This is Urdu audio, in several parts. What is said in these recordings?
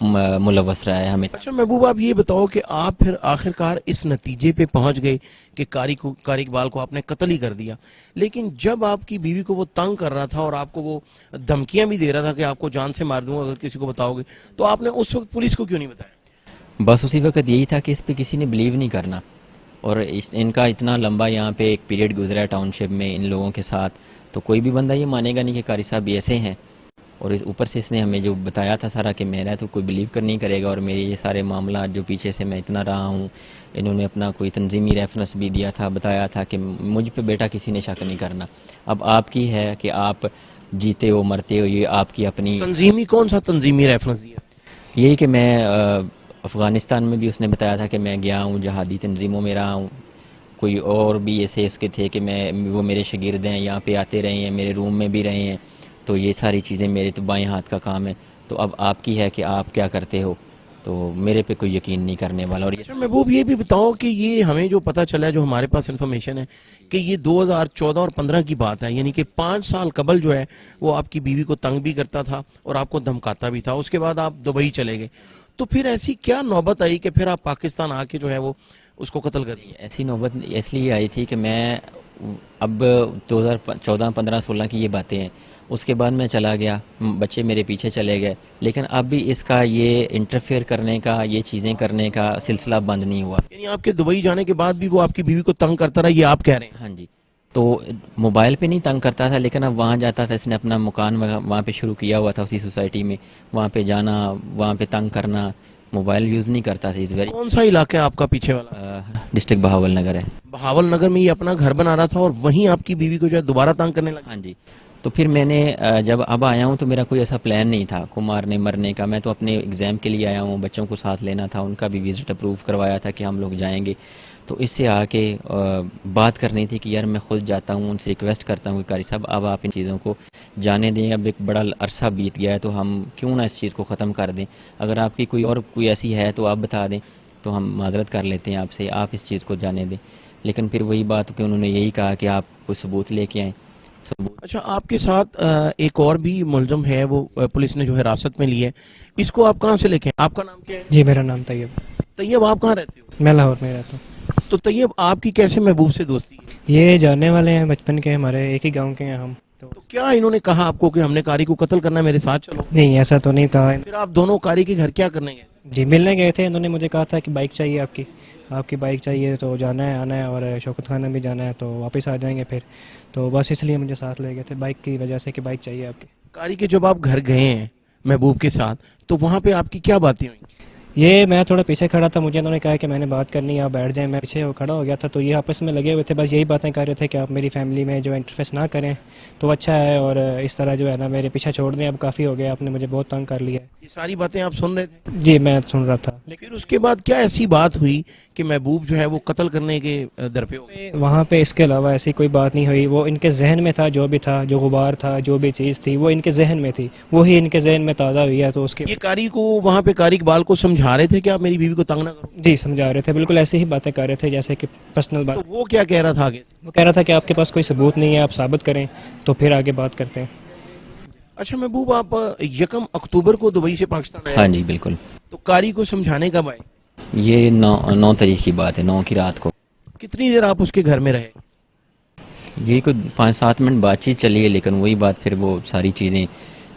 ملوث رہا ہے ہمیں. اچھا محبوب آپ یہ بتاؤ کہ آپ پھر آخرکار اس نتیجے پہ پہنچ گئے کہ قاری اقبال کو آپ نے قتل ہی کر دیا، لیکن جب آپ کی بیوی کو وہ تنگ کر رہا تھا اور آپ کو وہ دھمکیاں بھی دے رہا تھا کہ آپ کو جان سے مار دوں گا اگر کسی کو بتاؤ گے، تو آپ نے اس وقت پولیس کو کیوں نہیں بتایا؟ بس اسی وقت یہی تھا کہ اس پہ کسی نے بلیو نہیں کرنا، اور ان کا اتنا لمبا یہاں پہ ایک پیریڈ گزرا ہے ٹاؤن شپ میں ان لوگوں کے ساتھ، تو کوئی بھی بندہ یہ مانے گا نہیں کہ قاری صاحب ایسے ہیں. اور اوپر سے اس نے ہمیں جو بتایا تھا سارا کہ میرا ہے تو کوئی بلیو کر نہیں کرے گا. اور میرے یہ سارے معاملات جو پیچھے سے میں اتنا رہا ہوں، انہوں نے اپنا کوئی تنظیمی ریفرنس بھی دیا تھا، بتایا تھا کہ مجھ پہ بیٹا کسی نے شک نہیں کرنا. اب آپ کی ہے کہ آپ جیتے ہو مرتے ہو، یہ آپ کی اپنی. تنظیمی کون سا تنظیمی ریفرنس دیا؟ یہی کہ میں افغانستان میں بھی اس نے بتایا تھا کہ میں گیا ہوں، جہادی تنظیموں میں رہا ہوں. کوئی اور بھی ایسے اس کے تھے کہ وہ میرے شاگرد ہیں، یہاں پہ آتے رہے ہیں، میرے روم میں بھی رہے ہیں، تو یہ ساری چیزیں میرے تو بائیں ہاتھ کا کام ہے. تو اب آپ کی ہے کہ آپ کیا کرتے ہو، تو میرے پہ کوئی یقین نہیں کرنے والا. اور اچھا محبوب یہ بھی بتاؤ کہ یہ ہمیں جو پتہ چلا ہے، جو ہمارے پاس انفارمیشن ہے کہ یہ 2014 اور 15 کی بات ہے، یعنی کہ 5 سال قبل جو ہے وہ آپ کی بیوی کو تنگ بھی کرتا تھا اور آپ کو دھمکاتا بھی تھا. اس کے بعد آپ دبئی چلے گئے، تو پھر ایسی کیا نوبت آئی کہ پھر آپ پاکستان آ کے جو ہے وہ اس کو قتل کر دیا؟ ایسی نوبت اس لیے آئی تھی کہ میں اب 2014 15 16 کی یہ باتیں ہیں، اس کے بعد میں چلا گیا، بچے میرے پیچھے چلے گئے، لیکن اب بھی اس کا یہ انٹرفیئر کرنے کا، یہ چیزیں کرنے کا سلسلہ بند نہیں ہوا. یعنی آپ کے دبئی جانے کے بعد بھی وہ آپ کی بیوی کو تنگ کرتا رہا، یہ آپ کہہ رہے ہیں؟ ہاں جی. تو موبائل پہ نہیں تنگ کرتا تھا، لیکن اب وہاں جاتا تھا، اس نے اپنا مکان وہاں پہ شروع کیا ہوا تھا اسی سوسائٹی میں، وہاں پہ جانا، وہاں پہ تنگ کرنا. موبائل یوز نہیں کرتا تھا. کون سا علاقہ ہے آپ کا پیچھے والا؟ ڈسٹرکٹ بہاول نگر ہے. بہاول نگر میں یہ اپنا گھر بنا رہا تھا اور وہیں آپ کی بیوی کو جو ہے دوبارہ تنگ کرنے لگا؟ ہاں جی. تو پھر میں نے جب اب آیا ہوں تو میرا کوئی ایسا پلان نہیں تھا کو مارنے مرنے کا. میں تو اپنے ایگزام کے لیے آیا ہوں، بچوں کو ساتھ لینا تھا، ان کا بھی وزٹ اپروو کروایا تھا کہ ہم لوگ جائیں گے. تو اس سے آ کے بات کرنی تھی کہ یار میں خود جاتا ہوں، ان سے ریکویسٹ کرتا ہوں کہ قاری صاحب اب آپ ان چیزوں کو جانے دیں. اب ایک بڑا عرصہ بیت گیا ہے تو ہم کیوں نہ اس چیز کو ختم کر دیں. اگر آپ کی کوئی ایسی ہے تو آپ بتا دیں، تو ہم معذرت کر لیتے ہیں آپ سے، آپ اس چیز کو جانے دیں. لیکن پھر وہی بات کہ انہوں نے یہی کہا کہ آپ کوئی ثبوت لے کے آئیں. اچھا آپ کے ساتھ ایک اور بھی ملزم ہے، وہ پولیس نے جو حراست میں لی ہے، اس کو آپ کہاں سے لے کے ہیں؟ آپ کا نام کیا ہے؟ جی میرا نام طیب. طیب آپ کہاں رہتے ہو؟ میں لاہور میں رہتا ہوں. تو طیب آپ کی کیسے محبوب سے دوستی ہے؟ یہ جاننے والے ہیں بچپن کے، ہمارے ایک ہی گاؤں کے ہیں ہم. تو کیا انہوں نے کہا آپ کو کہ ہم نے قاری کو قتل کرنا ہے، میرے ساتھ چلو؟ نہیں ایسا تو نہیں کہا. پھر آپ دونوں قاری کے گھر کیا کرنے گئے؟ جی ملنے گئے تھے، انہوں نے مجھے کہا تھا کہ بائک چاہیے آپ کی بائک چاہیے، تو جانا ہے آنا ہے، اور شوکت خانہ بھی جانا ہے، تو واپس آ جائیں گے پھر. تو بس اس لیے مجھے ساتھ لے گئے تھے بائک کی وجہ سے کہ بائک چاہیے آپ کی. قاری کے جب آپ گھر گئے ہیں محبوب کے ساتھ، تو وہاں پہ آپ کی کیا باتیں ہوئی؟ یہ میں تھوڑا پیچھے کھڑا تھا، مجھے انہوں نے کہا کہ میں نے بات کرنی ہے، آپ بیٹھ جائیں. میں پیچھے کھڑا ہو گیا تھا، تو یہ آپس میں لگے ہوئے تھے، بس یہی باتیں کر رہے تھے کہ آپ میری فیملی میں جو انٹرفیس نہ کریں تو اچھا ہے، اور اس طرح جو ہے نا میرے پیچھے چھوڑ دیں، اب کافی ہو گیا، آپ نے مجھے بہت تنگ کر لیا ہے. یہ ساری باتیں آپ سن رہے تھے؟ جی میں سن رہا تھا. پھر اس کے بعد کیا ایسی بات ہوئی کہ محبوب جو ہے وہ قتل کرنے کے در پہ ہو گئے؟ وہاں پہ اس کے علاوہ ایسی کوئی بات نہیں ہوئی. وہ ان کے ذہن میں تھا، جو بھی تھا، جو غبار تھا، جو بھی چیز تھی، وہ ان کے ذہن میں تھی، وہی ان کے ذہن میں تازہ ہوئی ہے. تو اس کے یہ قاری کو وہاں پہ قاری اقبال کو سمجھا رہے تھے کہ آپ میری بیوی کو تنگ نہ کرو؟ جی سمجھا رہے تھے، بالکل ایسی ہی باتیں کر رہے تھے جیسے کہ پرسنل بات. تو وہ کیا کہہ رہا تھا آگے؟ وہ کہہ رہا تھا کہ آپ کے پاس کوئی ثبوت نہیں ہے، آپ ثابت کریں تو پھر آگے بات کرتے ہیں. اچھا محبوب آپ 1 اکتوبر کو دبئی سے پاکستان آئے؟ ہاں جی بالکل. تو قاری کو سمجھانے کب آئے؟ یہ 9 تاریخ کی بات ہے، 9 کی رات کو. کتنی دیر آپ اس کے گھر میں رہے؟ یہی کوئی 5-7 منٹ بات چیت چلی ہے، لیکن وہی بات پھر وہ ساری چیزیں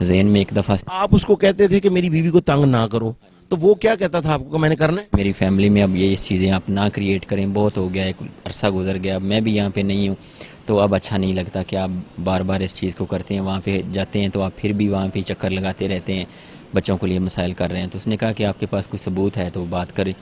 ذہن میں ایک دفعہ. آپ اس کو کہتے تھے کہ میری بیوی کو تنگ نہ کرو، تو وہ کیا کہتا تھا آپ کو کہ میں نے کرنا ہے؟ میری فیملی میں اب یہ چیزیں آپ نہ کریٹ کریں، بہت ہو گیا، ایک عرصہ گزر گیا، اب میں بھی یہاں پہ نہیں ہوں، تو اب اچھا نہیں لگتا کہ آپ بار بار اس چیز کو کرتے ہیں. وہاں پہ جاتے ہیں تو آپ پھر بھی وہاں پہ چکر لگاتے رہتے ہیں، بچوں کو لیے مسائل کر رہے ہیں. تو اس نے کہا کہ آپ کے پاس کوئی ثبوت ہے تو بات کریں.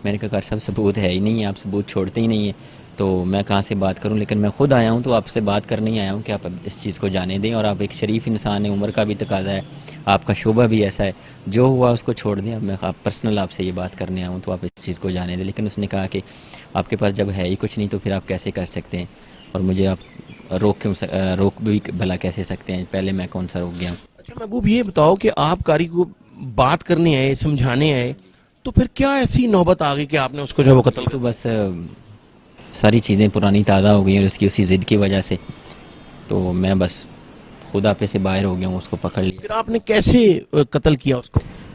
میں نے کہا کہ سب ثبوت ہے ہی نہیں ہے، آپ ثبوت چھوڑتے ہی نہیں ہیں، تو میں کہاں سے بات کروں. لیکن میں خود آیا ہوں تو آپ سے بات کرنے ہی آیا ہوں کہ آپ اس چیز کو جانے دیں، اور آپ ایک شریف انسان ہیں، عمر کا بھی تقاضا ہے، آپ کا شعبہ بھی ایسا ہے، جو ہوا اس کو چھوڑ دیں. اب میں پرسنل آپ سے یہ بات کرنے آیا ہوں تو آپ اس چیز کو جانے دیں. لیکن اس نے کہا کہ آپ کے پاس جب ہے ہی کچھ نہیں تو پھر آپ کیسے کر سکتے ہیں، اور مجھے آپ روک بھی بھلا کیسے سکتے ہیں، پہلے میں کون سا روک گیا ہوں. اچھا محبوب یہ بتاؤ کہ آپ قاری کو بات کرنے آئے، سمجھانے آئے، تو پھر کیا ایسی نوبت آ گئی کہ آپ نے اس کو جو وہ قتل تو بس ساری چیزیں پرانی تازہ ہو گئی اور اس کی اسی ضد کی وجہ سے تو میں بس خدا پہ سے باہر ہو گیا ہوں، اس کو پکڑ لیا. پھر آپ نے کیسے قتل کیا اس کو؟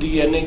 DNA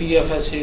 PFSA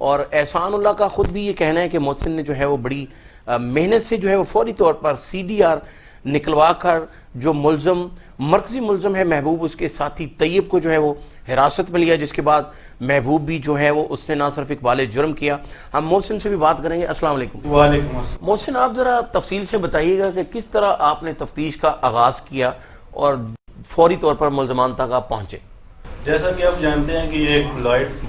اور احسان اللہ کا خود بھی یہ کہنا ہے کہ محسن نے جو ہے وہ بڑی محنت سے جو ہے وہ فوری طور پر CDR نکلوا کر جو ملزم مرکزی ملزم ہے محبوب اس کے ساتھی طیب کو جو ہے وہ حراست میں لیا، جس کے بعد محبوب بھی جو ہے وہ اس نے نہ صرف اقبال جرم کیا۔ ہم محسن سے بھی بات کریں گے۔ السلام علیکم۔ وعلیکم السلام۔ محسن، آپ ذرا تفصیل سے بتائیے گا کہ کس طرح آپ نے تفتیش کا آغاز کیا اور فوری طور پر ملزمان تک آپ پہنچے؟ جیسا کہ آپ جانتے ہیں کہ یہ ایک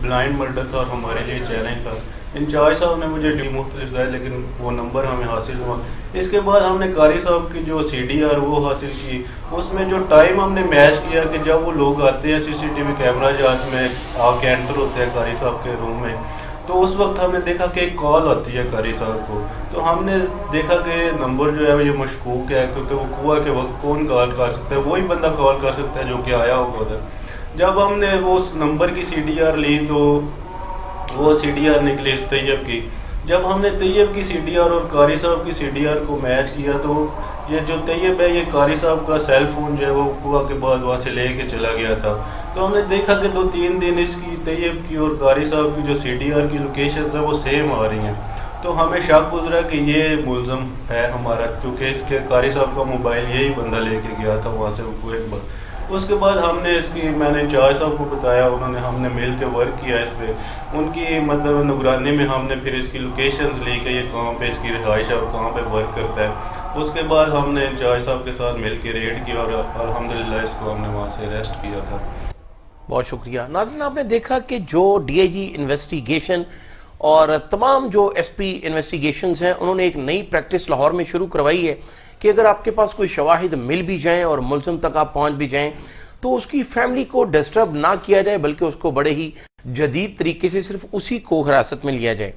بلائنڈ مرڈر تھا اور ہمارے لیے چیلنج تھا۔ انچارج صاحب نے مجھے مختلف دیا لیکن وہ نمبر ہمیں حاصل ہوا۔ اس کے بعد ہم نے قاری صاحب کی جو CDR وہ حاصل کی، اس میں جو ٹائم ہم نے میچ کیا کہ جب وہ لوگ آتے ہیں CCTV کیمرہ جات میں آ کے انٹر ہوتے ہیں قاری صاحب کے روم میں، تو اس وقت ہم نے دیکھا کہ ایک کال آتی ہے قاری صاحب کو، تو ہم نے دیکھا کہ نمبر جو ہے یہ مشکوک ہے کیونکہ وہ کوا کے وقت کون کال کر سکتا ہے، وہی بندہ کال کر سکتا ہے جو کہ آیا ہوگا ادھر۔ جب ہم نے وہ اس نمبر کی CDR لی تو وہ CDR نکلی اس طیب کی۔ جب ہم نے طیب کی CDR اور قاری صاحب کی CDR کو میچ کیا تو یہ جو طیب ہے یہ قاری صاحب کا سیل فون جو ہے وہ کوا کے بعد وہاں سے لے کے چلا گیا تھا۔ تو ہم نے دیکھا کہ 2-3 دن اس کی طیب کی اور قاری صاحب کی جو CDR کی لوکیشنز ہیں وہ سیم آ رہی ہیں، تو ہمیں شک گزرا کہ یہ ملزم ہے ہمارا، کیونکہ اس کے قاری صاحب کا موبائل یہی بندہ لے کے گیا تھا وہاں سے وہ ایک بار۔ اس کے بعد ہم نے اس کی میں نے انچارج صاحب کو بتایا، ہم نے مل کے ورک کیا اس پہ، ان کی مطلب نگرانی میں ہم نے پھر اس کی لوکیشنز لی کہ یہ کہاں پہ اس کی رہائش ہے اور کہاں پہ ورک کرتا ہے۔ اس کے بعد ہم نے انچارج صاحب کے ساتھ مل کے ریڈ کیا اور الحمدللہ اس کو ہم نے وہاں سے اریسٹ کیا تھا۔ بہت شکریہ۔ ناظرین، آپ نے دیکھا کہ جو DIG انویسٹیگیشن اور تمام جو SP انویسٹیگیشنز ہیں انہوں نے ایک نئی پریکٹس لاہور میں شروع کروائی ہے کہ اگر آپ کے پاس کوئی شواہد مل بھی جائیں اور ملزم تک آپ پہنچ بھی جائیں تو اس کی فیملی کو ڈسٹرب نہ کیا جائے، بلکہ اس کو بڑے ہی جدید طریقے سے صرف اسی کو حراست میں لیا جائے۔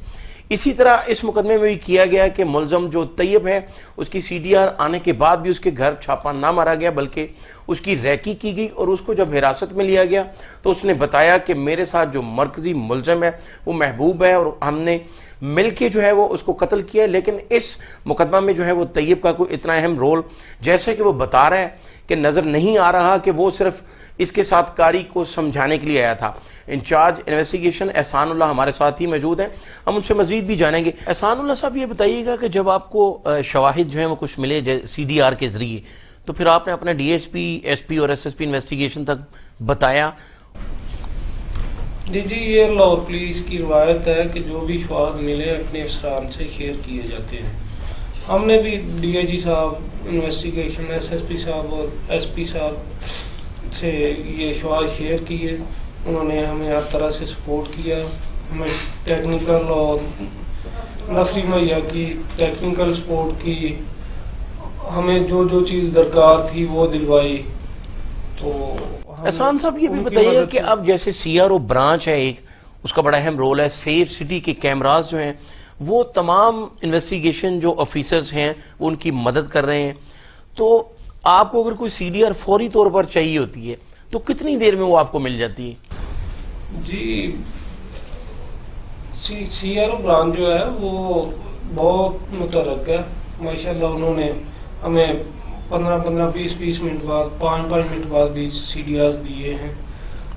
اسی طرح اس مقدمے میں بھی کیا گیا کہ ملزم جو طیب ہے اس کی CDR آنے کے بعد بھی اس کے گھر چھاپا نہ مارا گیا بلکہ اس کی ریکی کی گئی، اور اس کو جب حراست میں لیا گیا تو اس نے بتایا کہ میرے ساتھ جو مرکزی ملزم ہے وہ محبوب ہے اور ہم نے مل کے جو ہے وہ اس کو قتل کیا۔ لیکن اس مقدمہ میں جو ہے وہ طیب کا کوئی اتنا اہم رول جیسے کہ وہ بتا رہا ہے کہ نظر نہیں آ رہا کہ وہ صرف اس کے ساتھ قاری کو سمجھانے کے لیے آیا تھا۔ انچارج انویسٹیگیشن احسان اللہ ہمارے ساتھ ہی موجود ہیں، ہم ان سے مزید بھی جانیں گے۔ احسان اللہ صاحب، یہ بتائیے گا کہ جب آپ کو شواہد جو ہیں وہ کچھ ملے CDR کے ذریعے تو پھر آپ نے اپنا DSP SP اور SSP انویسٹیگیشن تک بتایا؟ جی یہ لاہور پولیس کی روایت ہے کہ جو بھی شواہد ملے اپنے افسران سے شیئر کیے جاتے ہیں۔ ہم نے بھی DIG صاحب انویسٹیگیشن SSP صاحب اور SP صاحب سے یہ شواہد شیئر کیے، انہوں نے ہمیں ہر طرح سے سپورٹ کیا، ہمیں ٹیکنیکل اور نفری مہیا کی، ٹیکنیکل سپورٹ کی، ہمیں جو چیز درکار تھی وہ دلوائی۔ تو احسان صاحب یہ بھی بتائیے کہ اب جیسے CRO برانچ ہے ایک، اس کا بڑا اہم رول ہے، سیف سٹی کے کیمراز جو ہیں وہ تمام انویسٹیگیشن جو آفیسرز ہیں وہ ان کی مدد کر رہے ہیں، تو آپ کو اگر کوئی CDR فوری طور پر چاہیے ہوتی ہے تو کتنی دیر میں وہ آپ کو مل جاتی ہے؟ جی CRO برانچ جو ہے وہ بہت متحرک ہے ماشاءاللہ، انہوں نے ہمیں 15-20 منٹ بعد 5 منٹ بعد بھی CDRs دیے ہیں۔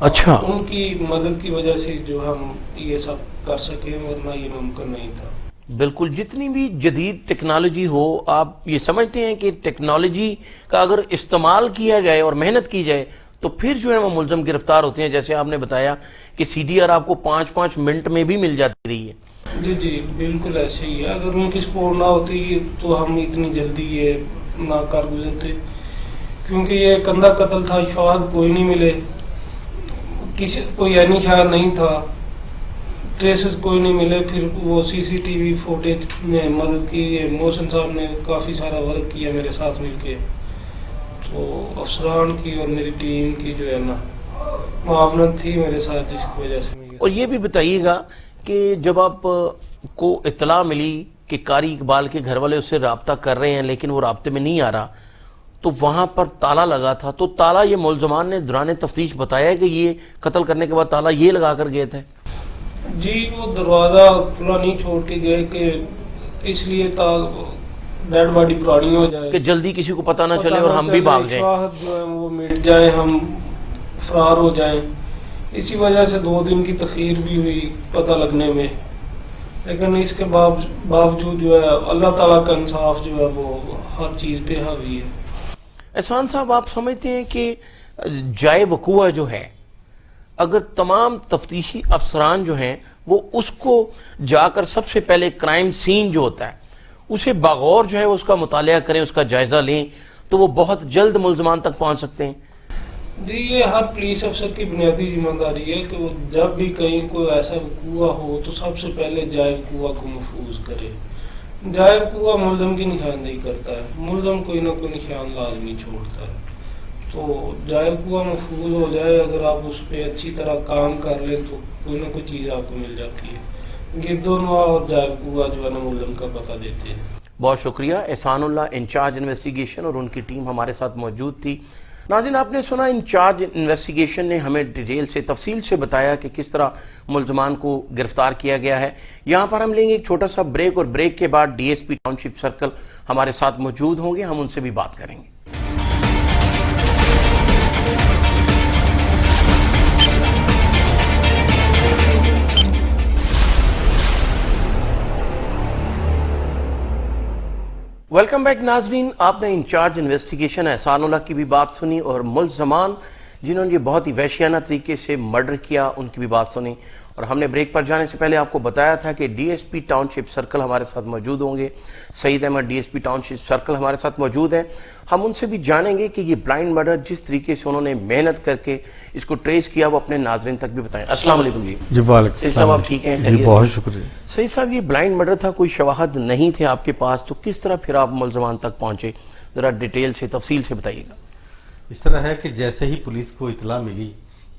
اچھا، ان کی مدد کی وجہ سے جو ہم یہ سب کر سکے، ورنہ یہ ممکن نہیں تھا۔ بالکل، جتنی بھی جدید ٹیکنالوجی ہو، آپ یہ سمجھتے ہیں کہ ٹیکنالوجی کا اگر استعمال کیا جائے اور محنت کی جائے تو پھر جو ہے وہ ملزم گرفتار ہوتے ہیں، جیسے آپ نے بتایا کہ CDR آپ کو 5 منٹ میں بھی مل جاتی رہی ہے۔ جی بالکل ایسے ہی ہے، اگر ان کی سپورٹ نہ ہوتی تو ہم اتنی جلدی یہ نہ کر گزرتے، کیونکہ یہ گندا قتل تھا، شواہد کوئی نہیں ملے، کوئی عینی شاہد نہیں تھا، ٹریسز کوئی نہیں ملے۔ پھر وہ CCTV فوٹیج میں مدد کی، محسن صاحب نے کافی سارا ورک کیا میرے ساتھ مل کے، تو افسران کی اور میری ٹیم کی جو ہے نا معاونت تھی میرے ساتھ، جس کی وجہ سے اور یہ بھی بتائیے گا کہ جب آپ کو اطلاع ملی کہ قاری اقبال کے گھر والے اس سے رابطہ کر رہے ہیں لیکن وہ رابطے میں نہیں آ رہا تو وہاں پر تالا لگا تھا، تو تالا یہ ملزمان نے دوران تفتیش بتایا کہ یہ قتل کرنے کے بعد تالا یہ لگا کر گئے تھے؟ جی وہ دروازہ کھلا نہیں چھوڑ کے گئے کہ اس لیے ڈیڈ باڈی پرانی ہو جائے کہ جلدی کسی کو پتہ نہ چلے اور ہم بھی بھاگ جائیں، شواہد جو ہے وہ مٹ جائیں، ہم فرار ہو جائیں۔ اسی وجہ سے 2 دن کی تاخیر بھی ہوئی پتہ لگنے میں۔ لیکن اس کے باوجود جو ہے اللہ تعالیٰ کا انصاف جو ہے وہ ہر چیز پہ حاوی ہے. احسان صاحب، آپ سمجھتے ہیں کہ جائے وقوع جو ہے، اگر تمام تفتیشی افسران جو ہیں وہ اس کو جا کر سب سے پہلے کرائم سین جو ہوتا ہے اسے بغور جو ہے اس کا مطالعہ کریں، اس کا جائزہ لیں، تو وہ بہت جلد ملزمان تک پہنچ سکتے ہیں؟ جی، یہ ہر پولیس افسر کی بنیادی ذمہ داری ہے کہ وہ جب بھی کہیں کوئی ایسا وقوع ہو تو سب سے پہلے جائے وقوع کو محفوظ کرے. جائے وقوع ملزم کی نشاندہی کرتا ہے، ملزم کوئی نہ کوئی نشان لازمی چھوڑتا ہے. تو جائے وقوع محفوظ ہو جائے، اگر آپ اس پہ اچھی طرح کام کر لیں تو کوئی نہ کوئی چیز آپ کو مل جاتی ہے. گرد و نواح اور جائے وقوع جو ہے نا ملزم کا پتہ دیتے ہیں. بہت شکریہ. احسان اللہ، انچارج انویسٹیگیشن، اور ان کی ٹیم ہمارے ساتھ موجود تھی. ناظرین، آپ نے سنا انچارج انویسٹیگیشن نے ہمیں ڈیٹیل سے، تفصیل سے بتایا کہ کس طرح ملزمان کو گرفتار کیا گیا ہے. یہاں پر ہم لیں گے ایک چھوٹا سا بریک، اور بریک کے بعد D S P township circle ہمارے ساتھ موجود ہوں گے، ہم ان سے بھی بات کریں گے. ویلکم بیک ناظرین. آپ نے انچارج انویسٹیگیشن احسان اللہ کی بھی بات سنی، اور ملزمان جنہوں نے یہ بہت ہی وحشیانہ طریقے سے مرڈر کیا ان کی بھی بات سنی. اور ہم نے بریک پر جانے سے پہلے آپ کو بتایا تھا کہ D S P township circle ہمارے ساتھ موجود ہوں گے. Saeed Ahmed D S P township circle ہمارے ساتھ موجود ہیں. ہم ان سے بھی جانیں گے کہ یہ بلائنڈ مرڈر جس طریقے سے انہوں نے محنت کر کے اس کو ٹریس کیا وہ اپنے ناظرین تک بھی بتائیں. السلام علیکم. جی وعلیکم سعید صاحب، آپ ٹھیک ہیں؟ جی بہت شکریہ. سعید صاحب، یہ بلائنڈ مرڈر تھا، کوئی شواہد نہیں تھے آپ کے پاس، تو کس طرح پھر آپ ملزمان تک پہنچے؟ ذرا ڈیٹیل سے، تفصیل سے بتائیے گا. اس طرح ہے کہ جیسے ہی پولیس کو اطلاع ملی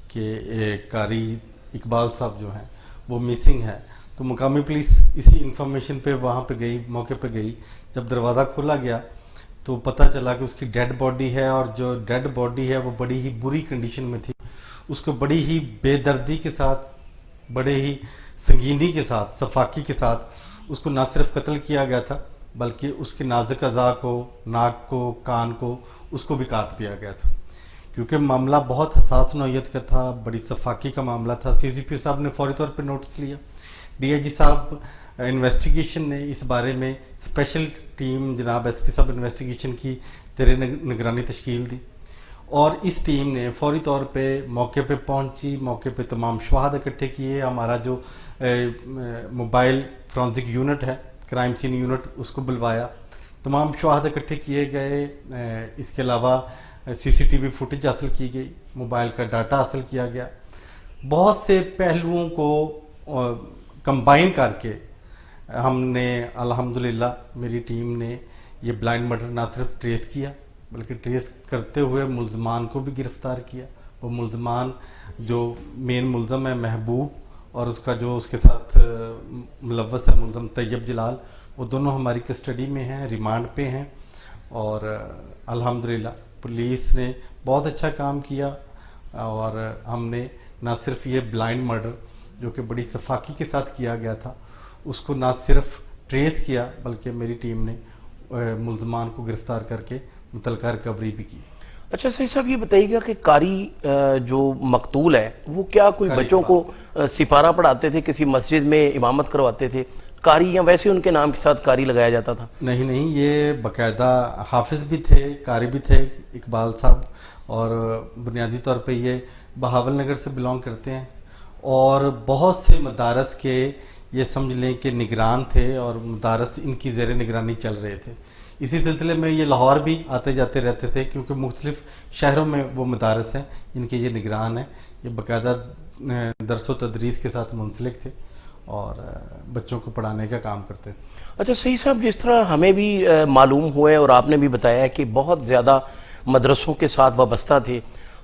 کہ قاری اقبال صاحب جو ہیں وہ مسنگ ہے، تو مقامی پولیس اسی انفارمیشن پہ وہاں پہ گئی، موقع پہ گئی. جب دروازہ کھولا گیا تو پتہ چلا کہ اس کی ڈیڈ باڈی ہے، اور جو ڈیڈ باڈی ہے وہ بڑی ہی بری کنڈیشن میں تھی. اس کو بڑی ہی بے دردی کے ساتھ، بڑے ہی سنگینی کے ساتھ، صفاقی کے ساتھ اس کو نہ صرف قتل کیا گیا تھا بلکہ اس کے نازک اعضاء کو، ناک کو، کان کو، اس کو بھی کاٹ دیا گیا تھا. کیونکہ معاملہ بہت حساس نوعیت کا تھا، بڑی صفاقی کا معاملہ تھا. سی سی پی صاحب نے فوری طور پہ نوٹس لیا. ڈی آئی جی صاحب انویسٹیگیشن نے اس بارے میں اسپیشل ٹیم جناب ایس پی صاحب انویسٹیگیشن کی زیر نگرانی تشکیل دی، اور اس ٹیم نے فوری طور پہ موقع پہ پہنچی. موقع پہ تمام شواہد اکٹھے کیے. ہمارا جو موبائل فرانزک یونٹ ہے، کرائم سین یونٹ، اس کو بلوایا. تمام شواہد اکٹھے کیے گئے. اس کے علاوہ سی سی ٹی وی فوٹیج حاصل کی گئی، موبائل کا ڈاٹا حاصل کیا گیا. بہت سے پہلوؤں کو کمبائن کر کے ہم نے الحمدللہ، میری ٹیم نے یہ بلائنڈ مرڈر نہ صرف ٹریس کیا بلکہ ٹریس کرتے ہوئے ملزمان کو بھی گرفتار کیا. وہ ملزمان جو مین ملزم ہے محبوب، اور اس کا جو اس کے ساتھ ملوث ہے ملزم طیب جلال، وہ دونوں ہماری کسٹڈی میں ہیں، ریمانڈ پہ ہیں. اور الحمدللہ پولیس نے بہت اچھا کام کیا، اور ہم نے نہ صرف یہ بلائنڈ مرڈر جو کہ بڑی صفاقی کے ساتھ کیا گیا تھا اس کو نہ صرف ٹریس کیا بلکہ میری ٹیم نے ملزمان کو گرفتار کر کے متعلقہ ریکوری بھی کی. اچھا سعید صاحب، یہ بتائیے گا کہ قاری جو مقتول ہے وہ کیا کوئی بچوں کو سپارہ پڑھاتے تھے، کسی مسجد میں امامت کرواتے تھے قاری، یا ویسے ان کے نام کے ساتھ قاری لگایا جاتا تھا؟ نہیں، یہ باقاعدہ حافظ بھی تھے، قاری بھی تھے اقبال صاحب، اور بنیادی طور پہ یہ بہاول نگر سے بلانگ کرتے ہیں، اور بہت سے مدارس کے یہ سمجھ لیں کہ نگران تھے، اور مدارس ان کی زیر نگرانی چل رہے تھے. اسی سلسلے میں یہ لاہور بھی آتے جاتے رہتے تھے، کیونکہ مختلف شہروں میں وہ مدارس ہیں ان کے یہ نگران ہیں. یہ باقاعدہ درس و تدریس کے ساتھ منسلک تھے اور بچوں کو پڑھانے کا کام کرتے تھے. اچھا سعید صاحب، جس طرح ہمیں بھی معلوم ہوا ہے اور آپ نے بھی بتایا ہے کہ بہت زیادہ مدرسوں کے ساتھ وابستہ تھے،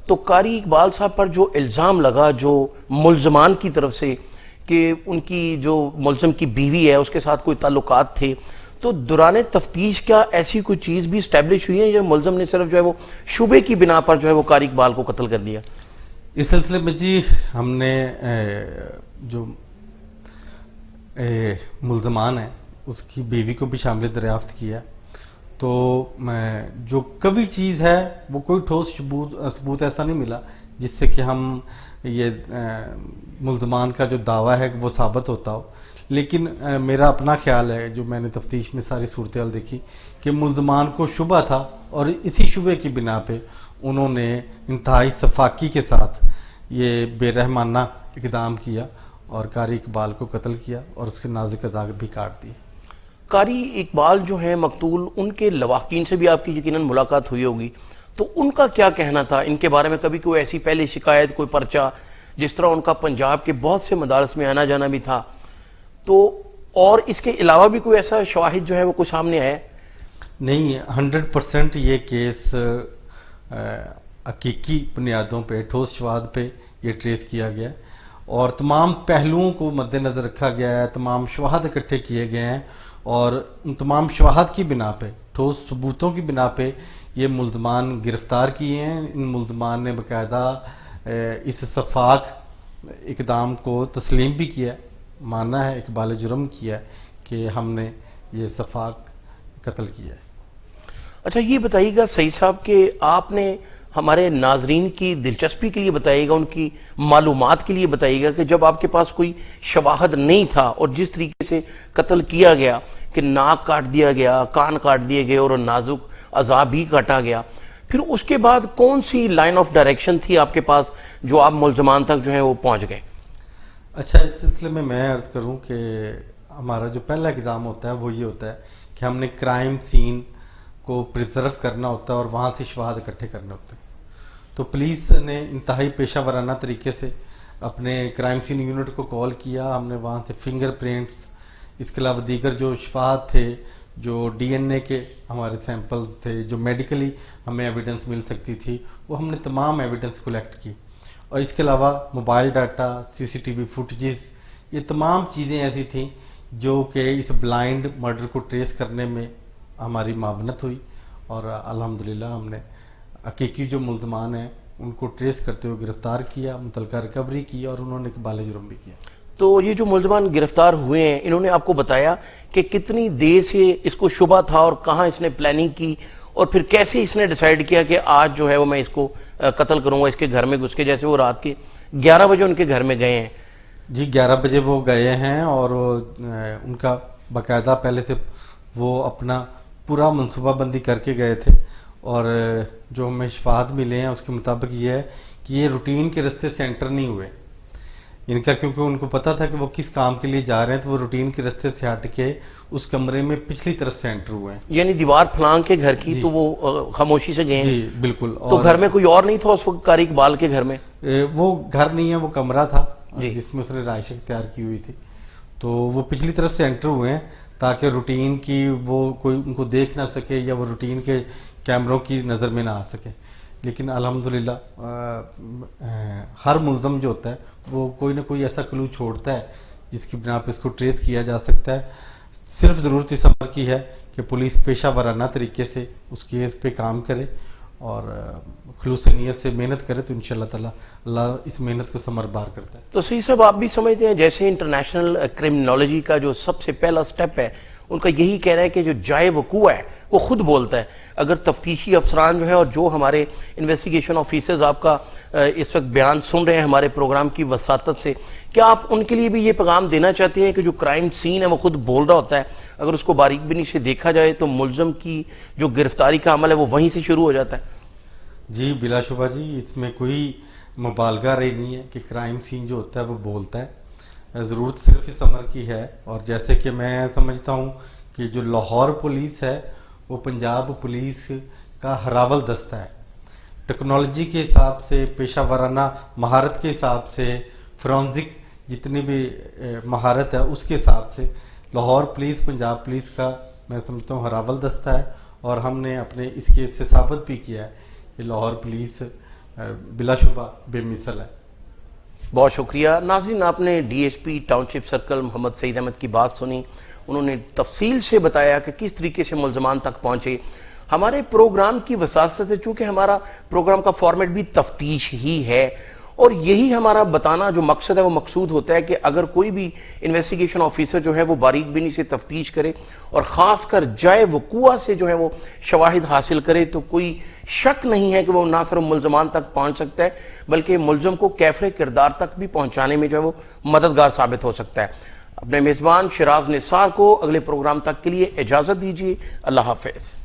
تو قاری اقبال صاحب پر جو الزام لگا جو ملزمان کی طرف سے کہ ان کی جو ملزم کی بیوی ہے اس کے ساتھ کوئی تعلقات تھے، تو دوران تفتیش کیا ایسی کوئی چیز بھی اسٹیبلش ہوئی ہے یا ملزم نے صرف جو ہے وہ شبے کی بنا پر جو ہے وہ قاری اقبال کو قتل کر دیا؟ اس سلسلے میں جی ہم نے جو ملزمان ہیں اس کی بیوی کو بھی شامل دریافت کیا، تو جو قوی چیز ہے وہ کوئی ٹھوس ثبوت ایسا نہیں ملا جس سے کہ ہم یہ ملزمان کا جو دعویٰ ہے وہ ثابت ہوتا ہو. لیکن میرا اپنا خیال ہے، جو میں نے تفتیش میں ساری صورتحال دیکھی، کہ ملزمان کو شبہ تھا اور اسی شبہ کی بنا پہ انہوں نے انتہائی شفاقی کے ساتھ یہ بے رحمانہ اقدام کیا اور قاری اقبال کو قتل کیا اور اس کے نازک اعضاء بھی کاٹ دی. قاری اقبال جو ہیں مقتول، ان کے لواحقین سے بھی آپ کی یقیناً ملاقات ہوئی ہوگی، تو ان کا کیا کہنا تھا ان کے بارے میں؟ کبھی کوئی ایسی پہلی شکایت، کوئی پرچہ، جس طرح ان کا پنجاب کے بہت سے مدارس میں آنا جانا بھی تھا، تو اور اس کے علاوہ بھی کوئی ایسا شواہد جو ہے وہ کچھ سامنے آیا؟ نہیں، 100% یہ کیس حقیقی بنیادوں پہ، ٹھوس شواہد پہ یہ ٹریس کیا گیا ہے اور تمام پہلوؤں کو مد نظر رکھا گیا ہے، تمام شواہد اکٹھے کیے گئے ہیں اور ان تمام شواہد کی بنا پہ، ٹھوس ثبوتوں کی بنا پہ یہ ملزمان گرفتار کیے ہیں. ان ملزمان نے باقاعدہ اس شفاق اقدام کو تسلیم بھی کیا ہے، مانا ہے، اقبال جرم کیا ہے کہ ہم نے یہ شفاق قتل کیا ہے. اچھا یہ بتائیے گا سعید صاحب کہ آپ نے ہمارے ناظرین کی دلچسپی کے لیے بتائیے گا، ان کی معلومات کے لیے بتائیے گا کہ جب آپ کے پاس کوئی شواہد نہیں تھا اور جس طریقے سے قتل کیا گیا کہ ناک کاٹ دیا گیا، کان کاٹ دیے گئے اور نازک اعضاء بھی کاٹا گیا، پھر اس کے بعد کون سی لائن آف ڈائریکشن تھی آپ کے پاس جو آپ ملزمان تک جو ہیں وہ پہنچ گئے؟ اچھا، اس سلسلے میں عرض کروں کہ ہمارا جو پہلا اقدام ہوتا ہے وہ یہ ہوتا ہے کہ ہم نے کرائم سین کو پریزرو کرنا ہوتا ہے اور وہاں سے شواہد اکٹھے کرنے ہوتے ہیں. تو پولیس نے انتہائی پیشہ ورانہ طریقے سے اپنے کرائم سین یونٹ کو کال کیا. ہم نے وہاں سے فنگر پرنٹس، اس کے علاوہ دیگر جو شواہد تھے، جو ڈی این اے کے ہمارے سیمپلز تھے، جو میڈیکلی ہمیں ایویڈنس مل سکتی تھی، وہ ہم نے تمام ایویڈنس کلیکٹ کی. اور اس کے علاوہ موبائل ڈاٹا، سی سی ٹی وی فوٹیجز، یہ تمام چیزیں ایسی تھیں جو کہ اس بلائنڈ مرڈر کو ٹریس کرنے میں ہماری معاونت ہوئی اور الحمدللہ ہم نے حقیقی جو ملزمان ہیں ان کو ٹریس کرتے ہوئے گرفتار کیا، متعلقہ ریکوری کی اور انہوں نے اقبال جرم بھی کیا. تو یہ جو ملزمان گرفتار ہوئے ہیں، انہوں نے آپ کو بتایا کہ کتنی دیر سے اس کو شبہ تھا اور کہاں اس نے پلاننگ کی اور پھر کیسے اس نے ڈیسائیڈ کیا کہ آج جو ہے وہ میں اس کو قتل کروں گا، اس کے گھر میں گھس کے؟ جیسے وہ رات کے 11 بجے ان کے گھر میں گئے ہیں. جی 11 بجے وہ گئے ہیں اور ان کا باقاعدہ پہلے سے وہ اپنا پورا منصوبہ بندی کر کے گئے تھے اور جو ہمیں شواہد ملے ہیں اس کے مطابق یہ ہے کہ یہ روٹین کے رستے سے انٹر نہیں ہوئے ان کا، کیونکہ ان کو پتا تھا کہ وہ کس کام کے لیے جا رہے ہیں، تو وہ روٹین کے رستے سے ہٹ کے اس کمرے میں پچھلی طرف سے انٹر ہوئے ہیں. یعنی دیوار پھلانگ کے گھر کی تو وہ خاموشی سے گئے ہیں؟ جی بالکل. تو گھر میں کوئی اور نہیں تھا اس وقت قاری اقبال کے گھر میں؟ وہ گھر نہیں ہے، وہ کمرہ تھا جس میں اس نے رہائش اختیار کی ہوئی تھی. تو وہ پچھلی طرف سے انٹر ہوئے ہیں تاکہ روٹین کی وہ کوئی ان کو دیکھ نہ سکے یا وہ روٹین کے کیمروں کی نظر میں نہ آ سکے. لیکن الحمدللہ ہر ملزم جو ہوتا ہے وہ کوئی نہ کوئی ایسا کلو چھوڑتا ہے جس کی بنا پہ اس کو ٹریس کیا جا سکتا ہے. صرف ضرورت اس امر کی ہے کہ پولیس پیشہ ورانہ طریقے سے اس کیس پہ کام کرے اور خلوص نیت سے محنت کرے، تو انشاءاللہ تعالی اللہ اس محنت کو ثمر بار کرتا ہے. تو سعید صاحب آپ بھی سمجھتے ہیں جیسے انٹرنیشنل کرمنالوجی کا جو سب سے پہلا سٹیپ ہے ان کا یہی کہہ رہا ہے کہ جو جائے وقوع ہے وہ خود بولتا ہے. اگر تفتیشی افسران جو ہیں اور جو ہمارے انویسٹیگیشن آفیسرز آپ کا اس وقت بیان سن رہے ہیں ہمارے پروگرام کی وساطت سے، کیا آپ ان کے لیے بھی یہ پیغام دینا چاہتے ہیں کہ جو کرائم سین ہے وہ خود بول رہا ہوتا ہے، اگر اس کو باریک بینی سے دیکھا جائے تو ملزم کی جو گرفتاری کا عمل ہے وہ وہیں سے شروع ہو جاتا ہے؟ جی بلا شبہ جی، اس میں کوئی مبالغہ رہی نہیں ہے کہ کرائم سین جو ہوتا ہے وہ بولتا ہے. ضرورت صرف اس امر کی ہے. اور جیسے کہ میں سمجھتا ہوں کہ جو لاہور پولیس ہے وہ پنجاب پولیس کا ہراول دستہ ہے. ٹیکنالوجی کے حساب سے، پیشہ ورانہ مہارت کے حساب سے، فرانزک جتنی بھی مہارت ہے اس کے حساب سے لاہور پولیس پنجاب پولیس کا میں سمجھتا ہوں ہراول دستہ ہے. اور ہم نے اپنے اس کیس سے ثابت بھی کیا ہے کہ لاہور پولیس بلا شبہ بے مثل ہے. بہت شکریہ. ناظرین، آپ نے D S P township circle محمد سعید احمد کی بات سنی. انہوں نے تفصیل سے بتایا کہ کس طریقے سے ملزمان تک پہنچے. ہمارے پروگرام کی وساطت سے، چونکہ ہمارا پروگرام کا فارمیٹ بھی تفتیش ہی ہے اور یہی ہمارا بتانا جو مقصد ہے وہ مقصود ہوتا ہے کہ اگر کوئی بھی انویسٹیگیشن آفیسر جو ہے وہ باریک بینی سے تفتیش کرے اور خاص کر جائے وقوع سے جو ہے وہ شواہد حاصل کرے تو کوئی شک نہیں ہے کہ وہ نہ صرف ملزمان تک پہنچ سکتا ہے بلکہ ملزم کو کیفر کردار تک بھی پہنچانے میں جو ہے وہ مددگار ثابت ہو سکتا ہے. اپنے میزبان شراز نثار کو اگلے پروگرام تک کے لیے اجازت دیجیے. اللہ حافظ.